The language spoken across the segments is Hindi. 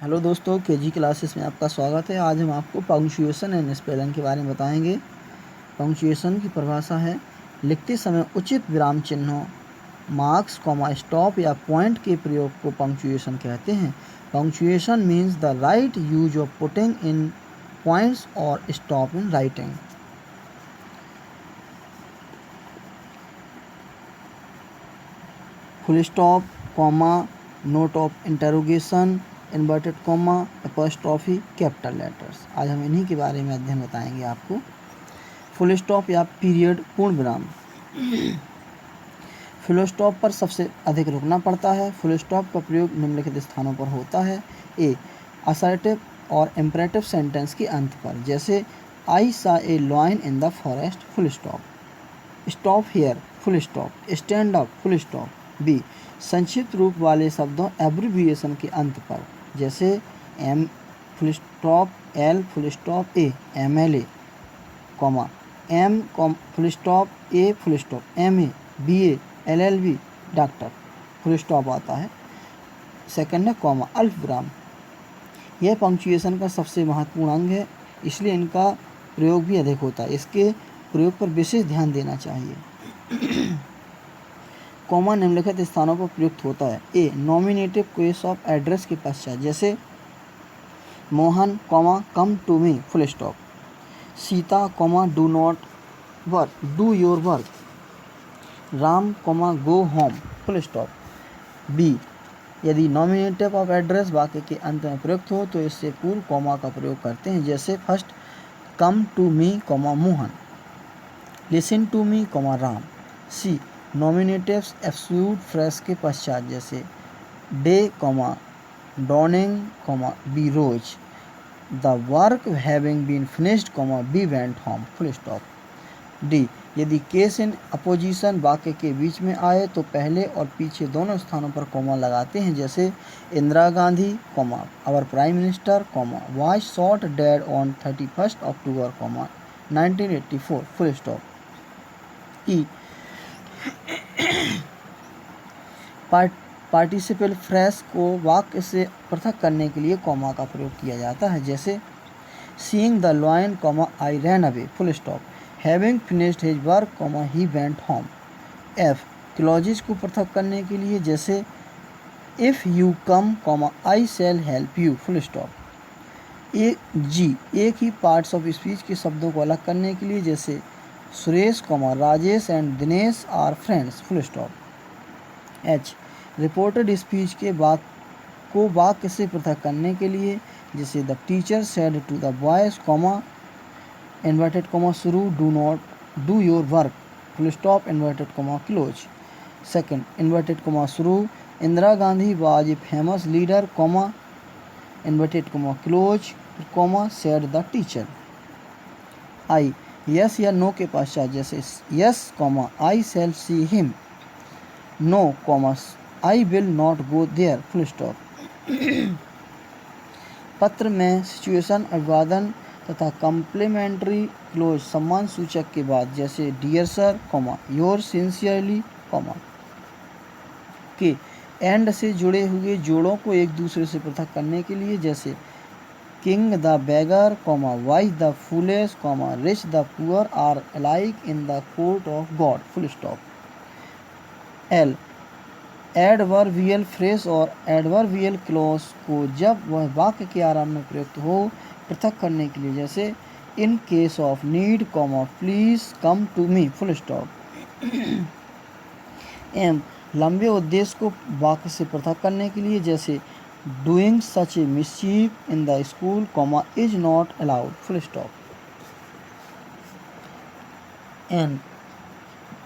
हेलो दोस्तों, केजी क्लासेस में आपका स्वागत है। आज हम आपको पंक्चुएशन एंड स्पेलिंग के बारे में बताएंगे। पंक्चुएशन की परिभाषा है लिखते समय उचित विराम चिन्हों, मार्क्स, कॉमा, स्टॉप या पॉइंट के प्रयोग को पंक्चुएशन कहते हैं। Punctuation means the right use of putting in points और stop in writing. Full stop, comma, note of interrogation, inverted comma, apostrophe, capital letters. आज हम इन्हीं के बारे में अध्ययन बताएंगे आपको। फुल स्टॉप या पीरियड, पूर्ण विराम। फुल स्टॉप पर सबसे अधिक रुकना पड़ता है। फुल स्टॉप का प्रयोग निम्नलिखित स्थानों पर होता है। ए, असर्टिव और इम्परेटिव सेंटेंस के अंत पर, जैसे I saw a lion in the forest, full stop. Stop here, full stop. Stand up, full stop. B, संक्षिप्त रूप वाले शब्दों एब्रिविएशन के अंत पर, जैसे M full stop L full stop A, M L A, comma, M full stop A full stop M A, B A, L L B, doctor, full stop आता है। सेकंड है कॉमा, अल्प विराम। यह पंक्चुएशन का सबसे महत्वपूर्ण अंग है, इसलिए इनका प्रयोग भी अधिक होता है। इसके प्रयोग पर विशेष ध्यान देना चाहिए। कॉमा निम्नलिखित स्थानों पर प्रयुक्त होता है। A, nominative case of address के पश्चात, जैसे Mohan, comma, come to me, full stop. Sita, comma, do not work, do your work. Ram, comma, go home, full stop. B, यदि नॉमिनेटिव ऑफ एड्रेस वाक्य के अंत में प्रयुक्त हो तो इससे पूर्व कॉमा का प्रयोग करते हैं, जैसे first come to me, comma, Mohan, listen to me, comma, Ram. C, nominatives absolute phrase के पश्चात, जैसे day, comma, dawning, comma, we rose, the work having been finished, comma, we went home, full stop. D, यदि केस इन अपोजिशन वाक्य के बीच में आए तो पहले और पीछे दोनों स्थानों पर कॉमा लगाते हैं, जैसे Indira Gandhi, comma, our prime minister, comma, was shot dead on 31 October, comma, 1984, full stop. E, participle phrase को वाक्य से पृथक करने के लिए कॉमा का प्रयोग किया जाता है, जैसे seeing the lion, comma, I ran away, full stop. Having finished his work, comma, he went home. F, clauses को पृथक करने के लिए, जैसे if you come, comma, I shall help you, full stop. E, G, एक ही पार्ट्स ऑफ स्पीच के शब्दों को अलग करने के लिए, जैसे Suresh, comma, Rajesh and Dinesh are friends, full stop. H, reported speech के वाक्य से पृथक करने के लिए, जैसे the teacher said to the boys, comma, inverted comma शुरू, do not do your work, full stop, inverted comma close. Second, inverted comma शुरू, Indira Gandhi was a famous leader, comma, inverted comma close, comma, said the teacher. I, yes या नो के पश्चात, जैसे yes, comma, I shall see him, no, comma, I will not go there, full stop. पत्र में सिचुएशन, अभिवादन तथा कम्प्लीमेंट्री क्लोज सम्मान सूचक के बाद, जैसे dear sir, comma, your sincerely, comma, के एंड से जुड़े हुए जोड़ों को एक दूसरे से पृथक करने के लिए, जैसे king the beggar, comma, wise the foolish, comma, rich the poor are alike in the court of God, full stop. L, adverbial phrase और एडवर्बियल क्लॉज को जब वह वाक्य के आरंभ में प्रयुक्त हो पृथक करने के लिए, जैसे in case of need, comma, please come to me, full stop. M, लंबे उद्देश्य को वाक्य से पृथक करने के लिए, जैसे doing such a mischief in the school, comma, is not allowed, full stop. N,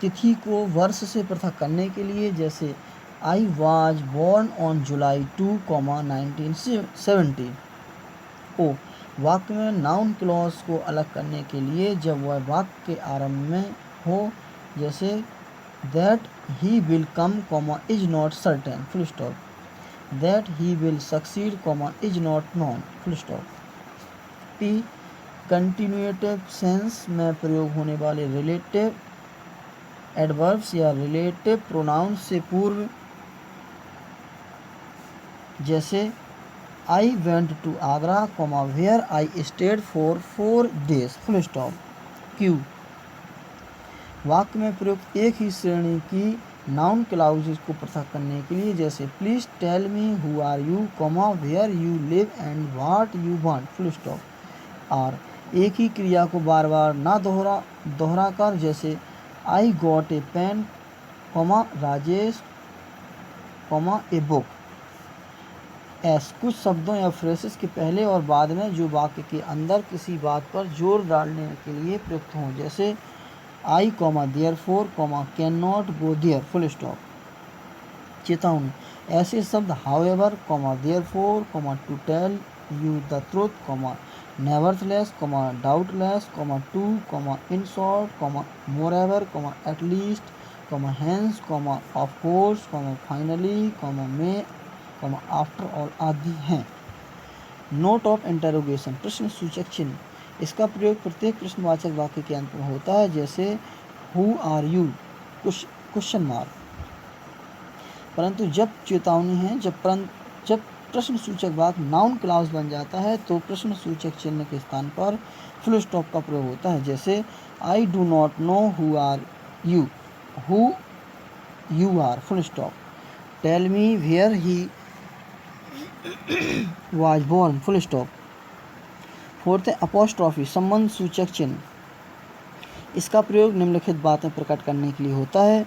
तिथि को वर्ष से पृथक करने के लिए, जैसे I was born on July 2, 1970। O, वाक्य में नाउन क्लॉज को अलग करने के लिए जब वह वाक्य के आरंभ में हो, जैसे that he will come, comma, is not certain, full stop. That he will succeed, comma, is not known, full stop. P, continuative sense में प्रयोग होने वाले रिलेटिव एडवर्ब्स या रिलेटिव प्रोनाउंस से पूर्व, जैसे I went to Agra, where I stayed for 4 days, full stop. Q, वाक्य में प्रयुक्त एक ही श्रेणी की नाउन क्लाउजेस को पृथक करने के लिए, जैसे please tell me who are you, where you live and what you want, full stop. R, एक ही क्रिया को बार बार ना दोहरा कर, जैसे I got a pen, Rajesh, a book. S, कुछ शब्दों या फ्रेसेस के पहले और बाद में जो वाक्य के अंदर किसी बात पर जोर डालने के लिए प्रयुक्त हों, जैसे I, therefore, can not go there, full stop. चेतावनी, ऐसे शब्द however, therefore, to tell you the truth, nevertheless, doubtless, too, in short, moreover, at least, hence, of course, finally, may, after all आदि हैं। नोट ऑफ इंटरोगेशन, प्रश्न सूचक चिन्ह, इसका प्रयोग प्रत्येक प्रश्नवाचक वाक्य के अंत में होता है, जैसे who are you, question mark. परंतु जब चेतावनी है, जब प्रश्न सूचक वाक्य नाउन क्लॉज बन जाता है तो प्रश्न सूचक चिन्ह के स्थान पर फुल स्टॉप का प्रयोग होता है, जैसे I do not know who are you, who you are, full stop. Tell me where he was born, full stop. Fourth है अपोस्ट्रॉफी, संबंध सूचक चिन्ह, इसका प्रयोग निम्नलिखित बातें प्रकट करने के लिए होता है।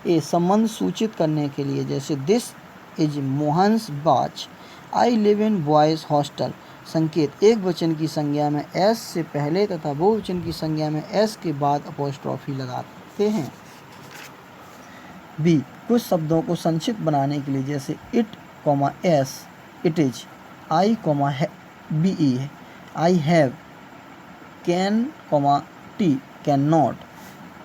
ए, संबंध सूचित करने के लिए, जैसे दिस इज मोहन्स बाच, I live in boys hostel. संकेत, एक वचन की संज्ञा में एस से पहले तथा बहुवचन की संज्ञा में एस के बाद अपोस्ट्रॉफी लगाते हैं। बी, कुछ शब्दों को संक्षिप्त बनाने के लिए, जैसे it, S, it is, I, B E, I have, can, T, can not.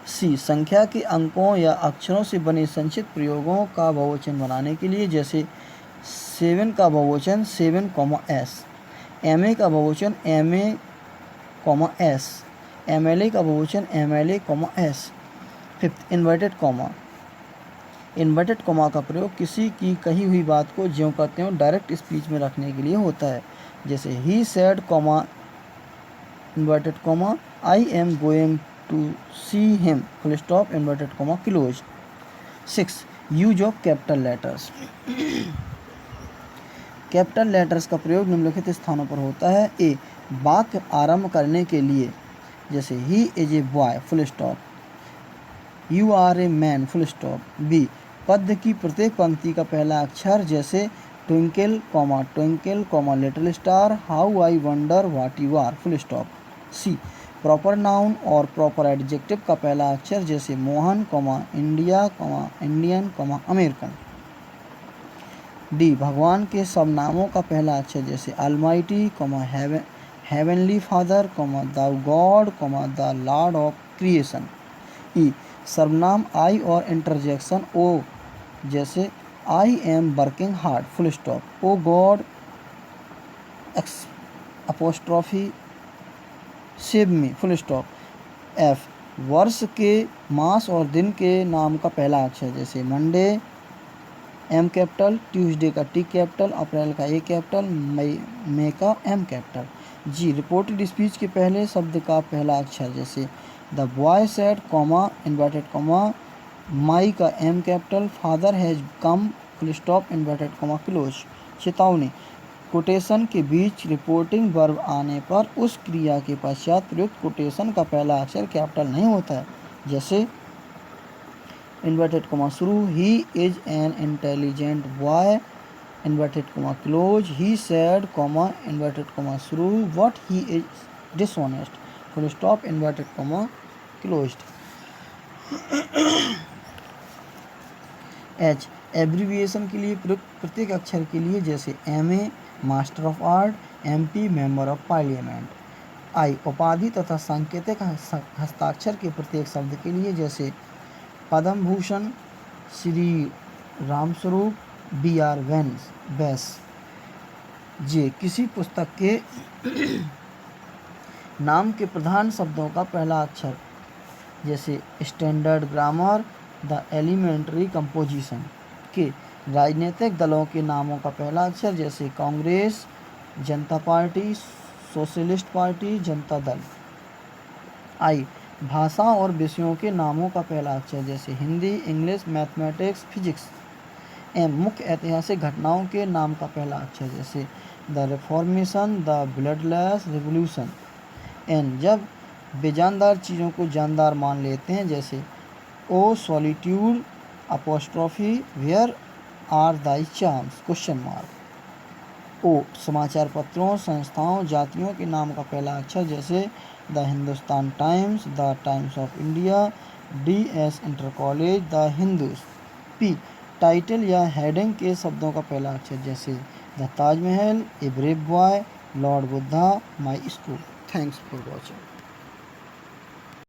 C, संख्या के अंकों या अक्षरों से बने संक्षिप्त प्रयोगों का बहुवचन बनाने के लिए, जैसे 7 का बहुवचन 7, एस, MA का बहुवचन MA, एस, MLA का बहुवचन MLA, S. Fifth, inverted comma का प्रयोग किसी की कही हुई बात को ज्यों का त्यों डायरेक्ट स्पीच में रखने के लिए होता है, जैसे he said, inverted comma, I am going to see him, full stop, inverted comma close. 6, use of capital letters, capital letters का प्रयोग निम्नलिखित स्थानों पर होता है। ए, वाक्य आरंभ करने के लिए, जैसे he is a boy, full stop, you are a man, full stop. B, पद्य की प्रत्येक पंक्ति का पहला अक्षर, जैसे twinkle, little star, how I wonder what you are, full stop. C, proper noun और प्रॉपर एडजेक्टिव का पहला अक्षर, जैसे Mohan, India, Indian, American. D, भगवान के सब नामों का पहला अक्षर, जैसे Almighty, heavenly Father, the God, the Lord of creation. E, सर्वनाम आई और इंटरजेक्शन ओ, जैसे I am working hard, full stop, O God, apostrophe, save me, full stop. F, वर्ष के मास और दिन के नाम का पहला अक्षर, जैसे मंडे, एम कैपिटल, ट्यूसडे का टी कैपिटल, अप्रैल का ए कैपिटल, मई का M capital. G, reported speech के पहले शब्द का पहला अक्षर, जैसे the boy said, inverted comma, my का M capital, father has come, full stop, inverted comma close. चेतावनी, कोटेशन के बीच रिपोर्टिंग वर्ब आने पर उस क्रिया के पश्चात प्रयुक्त कोटेशन का पहला अक्षर कैपिटल नहीं होता है, जैसे इन्वर्टेड कॉमा शुरू, he is an intelligent boy, inverted comma close, he said, inverted comma शुरू, what he is dishonest, full stop, inverted comma closed. H, abbreviation के लिए प्रयुक्त प्रत्येक अक्षर के लिए, जैसे MA, master of arts, MP, member of parliament. I, उपाधि तथा सांकेतिक हस्ताक्षर के प्रत्येक शब्द के लिए, जैसे पद्म भूषण, श्री रामस्वरूप, BR बैस। जे, किसी पुस्तक के नाम के प्रधान शब्दों का पहला अक्षर, जैसे standard grammar, the elementary composition. K, राजनीतिक दलों के नामों का पहला अक्षर, जैसे कांग्रेस, जनता party, socialist party, Janata Dal. आई, भाषा और विषयों के नामों का पहला अक्षर, जैसे Hindi, English, mathematics, physics. M, मुख्य ऐतिहासिक घटनाओं के नाम का पहला अक्षर, जैसे the Reformation, the Bloodless Revolution. N, जब बेजानदार चीज़ों को जानदार मान लेते हैं, जैसे O solitude apostrophe where are thy charms question mark. O, समाचार पत्रों, संस्थाओं, जातियों के नाम का पहला अक्षर, जैसे the Hindustan times, the times of India, DS inter college, the Hindus. P, title या हेडिंग के शब्दों का पहला अक्षर, जैसे the Taj Mahal, a brave boy, Lord Buddha, my school. Thanks for watching.